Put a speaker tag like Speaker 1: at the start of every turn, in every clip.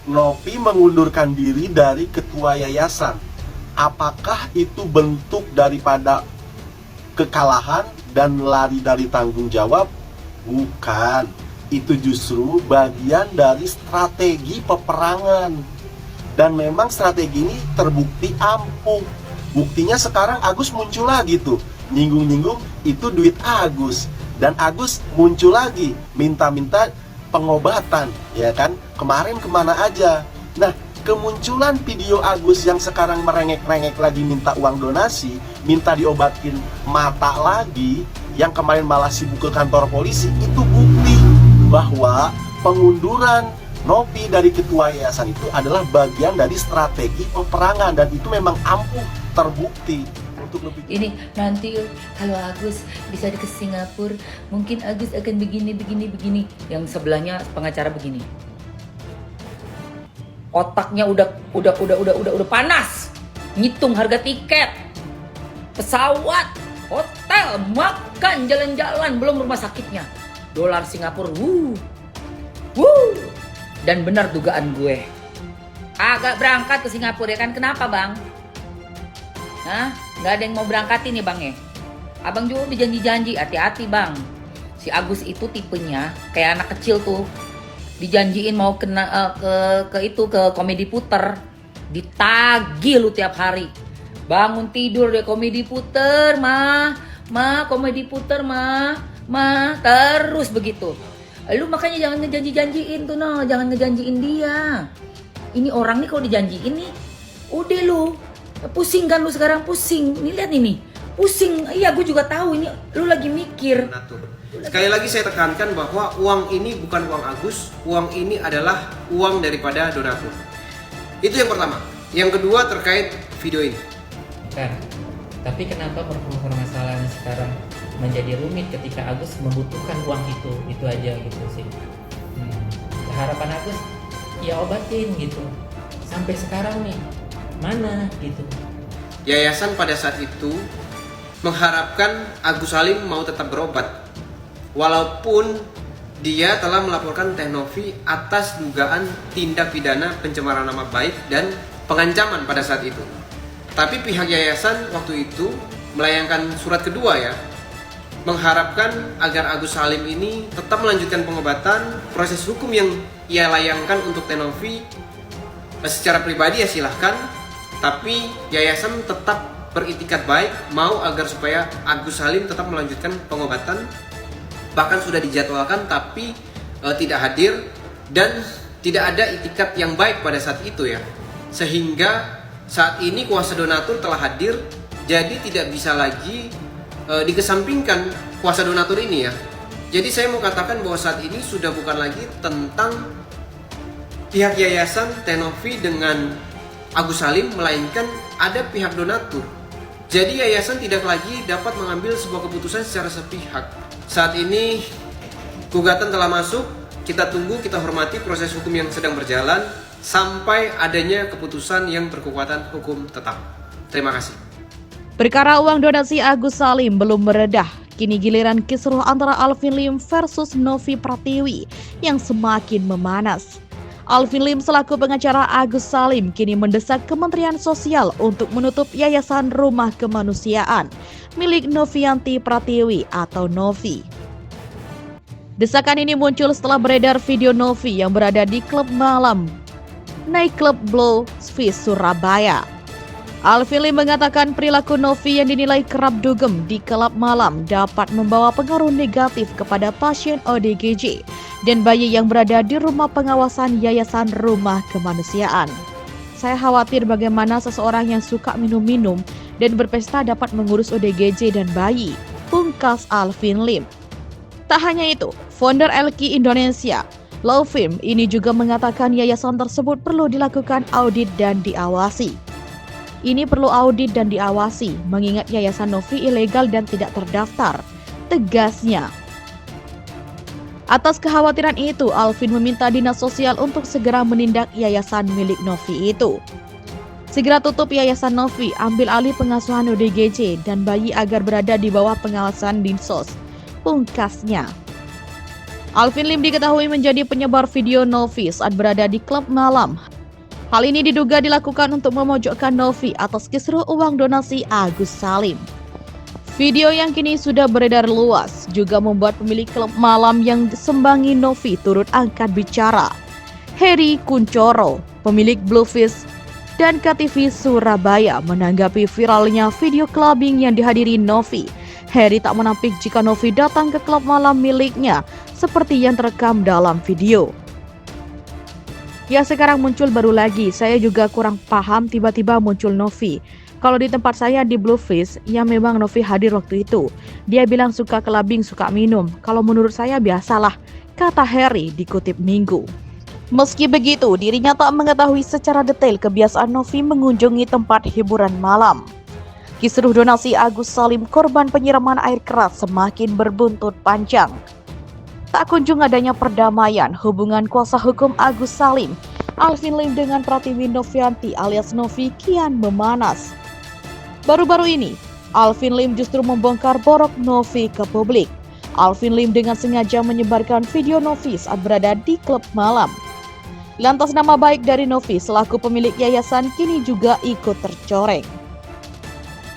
Speaker 1: Novi mengundurkan diri dari ketua yayasan. Apakah itu bentuk daripada kekalahan dan lari dari tanggung jawab? Bukan. Itu justru bagian dari strategi peperangan. Dan memang strategi ini terbukti ampuh. Buktinya sekarang Agus muncul lagi tuh, nyinggung-nyinggung itu duit Agus. Dan Agus muncul lagi, minta-minta pengobatan, ya kan? Kemarin kemana aja? Nah, kemunculan video Agus yang sekarang merengek-rengek lagi minta uang donasi, minta diobatin mata lagi, yang kemarin malah sibuk ke kantor polisi, itu bukti bahwa pengunduran Novi dari ketua yayasan itu adalah bagian dari strategi peperangan, dan itu memang ampuh, terbukti.
Speaker 2: Ini nanti kalau Agus bisa ke Singapura, mungkin Agus akan begini. Yang sebelahnya pengacara begini. Otaknya udah panas. Ngitung harga tiket, pesawat, hotel, makan, jalan-jalan, belum rumah sakitnya. Dolar Singapura, Dan benar dugaan gue. Agak berangkat ke Singapura ya kan? Kenapa bang? Hah? Nggak ada yang mau berangkatin nih bang ya? Abang juga udah janji-janji, hati-hati bang. Si Agus itu tipenya kayak anak kecil tuh. Dijanjiin mau kena ke komedi puter. Ditagih lu tiap hari. Bangun tidur deh komedi puter, komedi puter, terus begitu. Lu makanya jangan ngejanji-janjiin tuh, jangan ngejanjiin dia. Ini orang nih kalau dijanjiin nih, udah lu pusing kan lu sekarang, pusing. Nih lihat ini, pusing. Iya, gue juga tahu ini lu lagi mikir.
Speaker 3: Sekali lagi saya tekankan bahwa uang ini bukan uang Agus, uang ini adalah uang daripada donatur. Itu yang pertama. Yang kedua terkait video ini.
Speaker 4: Kan, tapi kenapa permasalahannya sekarang menjadi rumit ketika Agus membutuhkan uang itu aja gitu sih. Harapan Agus ya obatin gitu. Sampai sekarang nih mana gitu.
Speaker 3: Yayasan pada saat itu mengharapkan Agus Salim mau tetap berobat, walaupun dia telah melaporkan Teh Novi atas dugaan tindak pidana pencemaran nama baik dan pengancaman pada saat itu. Tapi pihak yayasan waktu itu melayangkan surat kedua ya, mengharapkan agar Agus Salim ini tetap melanjutkan pengobatan. Proses hukum yang ia layangkan untuk Teh Novi secara pribadi ya silahkan, tapi yayasan tetap beritikat baik mau agar supaya Agus Salim tetap melanjutkan pengobatan. Bahkan sudah dijadwalkan tapi tidak hadir dan tidak ada itikat yang baik pada saat itu ya. Sehingga saat ini kuasa donatur telah hadir, jadi tidak bisa lagi dikesampingkan kuasa donatur ini ya. Jadi saya mau katakan bahwa saat ini sudah bukan lagi tentang pihak yayasan Teh Novi dengan Agus Salim, melainkan ada pihak donatur. Jadi yayasan tidak lagi dapat mengambil sebuah keputusan secara sepihak. Saat ini gugatan telah masuk, kita tunggu, kita hormati proses hukum yang sedang berjalan sampai adanya keputusan yang berkekuatan hukum tetap. Terima kasih.
Speaker 5: Perkara uang donasi Agus Salim belum meredah. Kini giliran kisruh antara Alvin Lim versus Novi Pratiwi yang semakin memanas. Alvin Lim selaku pengacara Agus Salim kini mendesak Kementerian Sosial untuk menutup Yayasan Rumah Kemanusiaan milik Novianti Pratiwi atau Novi. Desakan ini muncul setelah beredar video Novi yang berada di klub malam Nightclub Blow Swiss Surabaya. Alvin Lim mengatakan perilaku Novi yang dinilai kerap dugem di klub malam dapat membawa pengaruh negatif kepada pasien ODGJ dan bayi yang berada di rumah pengawasan Yayasan Rumah Kemanusiaan. Saya khawatir bagaimana seseorang yang suka minum-minum dan berpesta dapat mengurus ODGJ dan bayi, pungkas Alvin Lim. Tak hanya itu, founder LQ Indonesia, Lovim, ini juga mengatakan yayasan tersebut perlu dilakukan audit dan diawasi. Ini perlu audit dan diawasi, mengingat Yayasan Novi ilegal dan tidak terdaftar, tegasnya. Atas kekhawatiran itu, Alvin meminta Dinas Sosial untuk segera menindak yayasan milik Novi itu. Segera tutup Yayasan Novi, ambil alih pengasuhan ODGJ dan bayi agar berada di bawah pengawasan Dinsos, pungkasnya. Alvin Lim diketahui menjadi penyebar video Novi saat berada di klub malam. Hal ini diduga dilakukan untuk memojokkan Novi atas kisruh uang donasi Agus Salim. Video yang kini sudah beredar luas juga membuat pemilik klub malam yang disembangi Novi turut angkat bicara. Heri Kuncoro, pemilik Bluefish dan KTV Surabaya, menanggapi viralnya video clubbing yang dihadiri Novi. Heri tak menampik jika Novi datang ke klub malam miliknya seperti yang terekam dalam video. Ya, sekarang muncul baru lagi, saya juga kurang paham tiba-tiba muncul Novi. Kalau di tempat saya di Bluefish, ya memang Novi hadir waktu itu. Dia bilang suka clubbing, suka minum. Kalau menurut saya biasalah, kata Heri dikutip Minggu. Meski begitu, dirinya tak mengetahui secara detail kebiasaan Novi mengunjungi tempat hiburan malam. Kisruh donasi Agus Salim korban penyiraman air keras semakin berbuntut panjang. Tak kunjung adanya perdamaian hubungan kuasa hukum Agus Salim, Alvin Lim dengan Pratiwi Novianti alias Novi kian memanas. Baru-baru ini, Alvin Lim justru membongkar borok Novi ke publik. Alvin Lim dengan sengaja menyebarkan video Novi saat berada di klub malam. Lantas nama baik dari Novi selaku pemilik yayasan kini juga ikut tercoreng.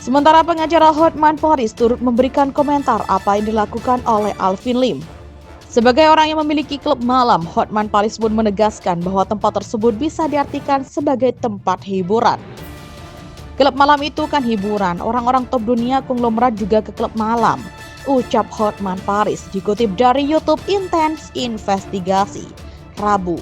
Speaker 5: Sementara pengacara Hotman Paris turut memberikan komentar apa yang dilakukan oleh Alvin Lim. Sebagai orang yang memiliki klub malam, Hotman Paris pun menegaskan bahwa tempat tersebut bisa diartikan sebagai tempat hiburan. Klub malam itu kan hiburan, orang-orang top dunia konglomerat juga ke klub malam, ucap Hotman Paris dikutip dari YouTube Intense Investigasi, Rabu.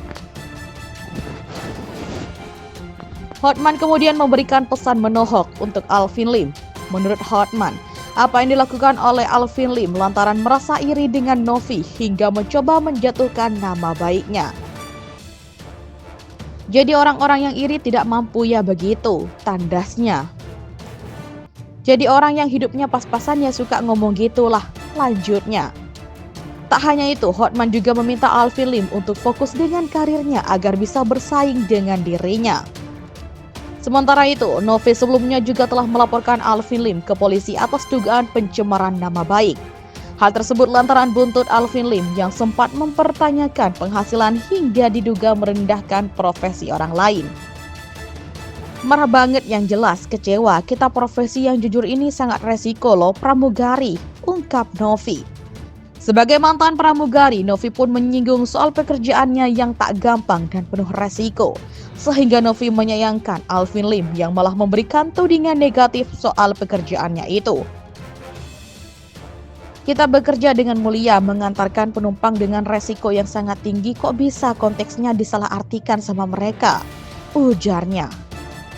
Speaker 5: Hotman kemudian memberikan pesan menohok untuk Alvin Lim. Menurut Hotman, apa yang dilakukan oleh Alvin Lim lantaran merasa iri dengan Novi hingga mencoba menjatuhkan nama baiknya. Jadi orang-orang yang iri tidak mampu ya begitu, tandasnya. Jadi orang yang hidupnya pas-pasan ya suka ngomong gitulah, lanjutnya. Tak hanya itu, Hotman juga meminta Alvin Lim untuk fokus dengan karirnya agar bisa bersaing dengan dirinya. Sementara itu, Novi sebelumnya juga telah melaporkan Alvin Lim ke polisi atas dugaan pencemaran nama baik. Hal tersebut lantaran buntut Alvin Lim yang sempat mempertanyakan penghasilan hingga diduga merendahkan profesi orang lain. Marah banget yang jelas, kecewa, kita profesi yang jujur ini sangat resiko loh pramugari, ungkap Novi. Sebagai mantan pramugari, Novi pun menyinggung soal pekerjaannya yang tak gampang dan penuh resiko. Sehingga Novi menyayangkan Alvin Lim yang malah memberikan tudingan negatif soal pekerjaannya itu. Kita bekerja dengan mulia mengantarkan penumpang dengan resiko yang sangat tinggi, kok bisa konteksnya disalahartikan sama mereka, ujarnya.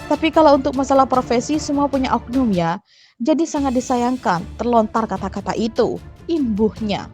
Speaker 5: Tapi kalau untuk masalah profesi semua punya oknum ya, jadi sangat disayangkan terlontar kata-kata itu, imbuhnya.